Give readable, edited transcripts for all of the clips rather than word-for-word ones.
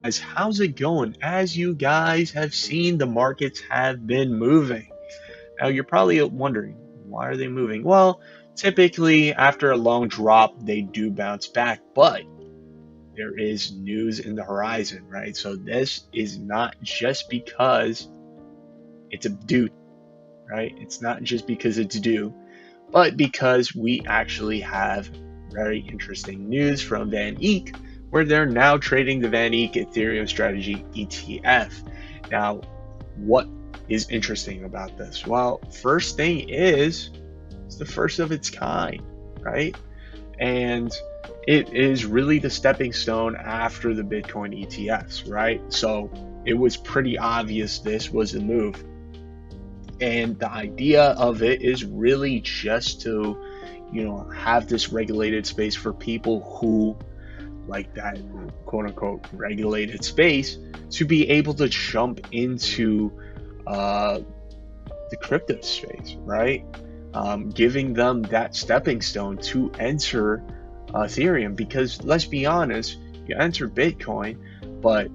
Guys, how's it going? As you guys have seen, the markets have been moving. Now, you're probably wondering, why are they moving? Well, typically after a long drop, they do bounce back, but there is news in the horizon, right? So this is not just because it's a due, right? It's not just because it's due, but because we actually have very interesting news from VanEck, where they're now trading the VanEck Ethereum Strategy ETF. Now, what is interesting about this? Well, first thing is, it's the first of its kind, right? And it is really the stepping stone after the Bitcoin ETFs, right? So it was pretty obvious this was a move. And the idea of it is really just to, have this regulated space for people who like that quote unquote regulated space to be able to jump into the crypto space, right? Giving them that stepping stone to enter Ethereum, because let's be honest, you enter Bitcoin, but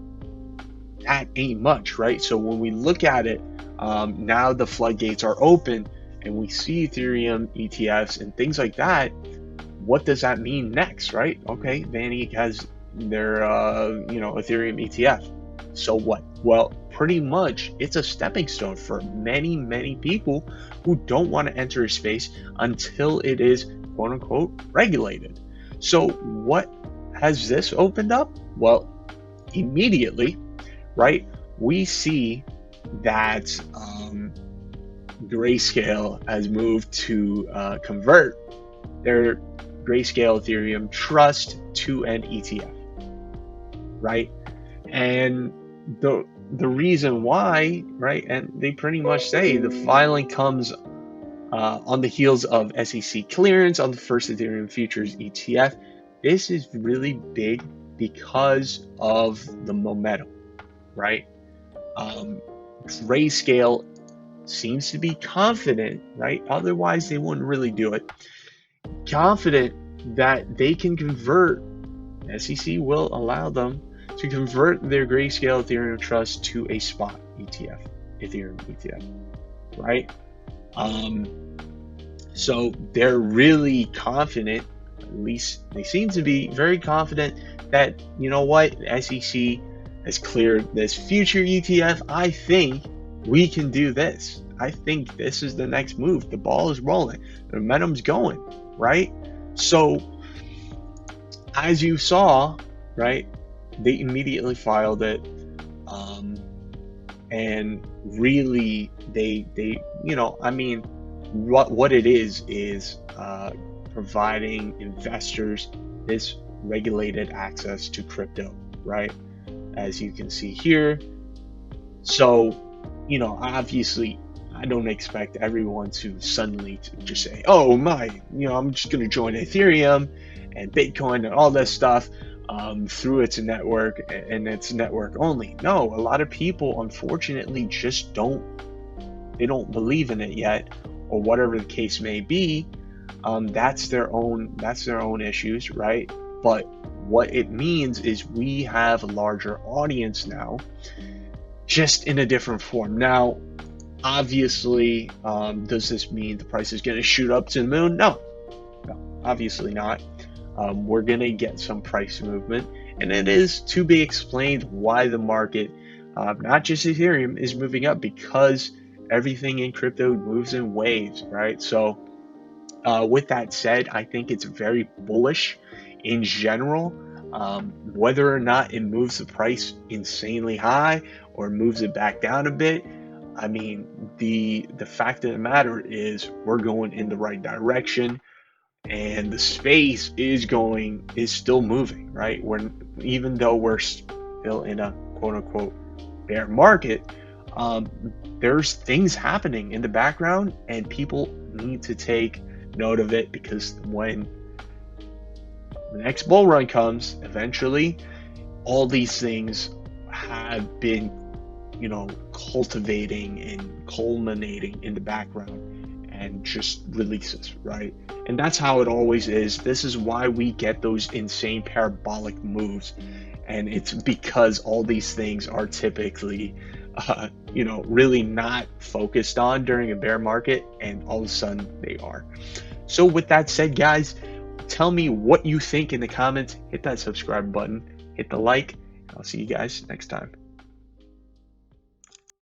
that ain't much, right? So when we look at it, now the floodgates are open and we see Ethereum ETFs and things like that. What does that mean next, right? Okay, VanEck has their Ethereum ETF. So what? Well, pretty much it's a stepping stone for many people who don't want to enter a space until it is quote unquote regulated. So what has this opened up? Well, immediately, right, we see that Grayscale has moved to convert their Grayscale Ethereum Trust to an ETF, right? And the reason why, right? And they pretty much say the filing comes on the heels of SEC clearance on the first Ethereum futures ETF. This is really big because of the momentum, right? Grayscale seems to be confident, right? Otherwise, they wouldn't really do it. Confident that they can convert, SEC will allow them to convert their Grayscale Ethereum Trust to a spot ETF, Ethereum ETF, right? So they're really confident, at least they seem to be very confident that, you know what, SEC has cleared this future ETF. I think we can do this. I think this is the next move. The ball is rolling. The momentum's going, right? So as you saw, right, they immediately filed it. And really they what it is providing investors this regulated access to crypto, right? As you can see here. So, obviously, I don't expect everyone to suddenly to just say, oh my, I'm just going to join Ethereum and Bitcoin and all this stuff through its network and its network only. No, a lot of people, unfortunately, just don't believe in it yet, or whatever the case may be. That's their own issues, right? But what it means is we have a larger audience now, just in a different form. Now, obviously, does this mean the price is going to shoot up to the moon? No, obviously not. We're going to get some price movement, and it is to be explained why the market, not just Ethereum, is moving up, because everything in crypto moves in waves, right? So with that said, I think it's very bullish in general. Whether or not it moves the price insanely high or moves it back down a bit, I mean, the fact of the matter is we're going in the right direction, and the space is still moving, right? Even though we're still in a quote unquote bear market, there's things happening in the background, and people need to take note of it, because when the next bull run comes, eventually, all these things have been, cultivating and culminating in the background, and just releases, right? And that's how it always is. This is why we get those insane parabolic moves And it's because all these things are typically, really not focused on during a bear market, and all of a sudden they are. So with that said, guys, tell me what you think in the comments. Hit that subscribe button, hit the like, and I'll see you guys next time.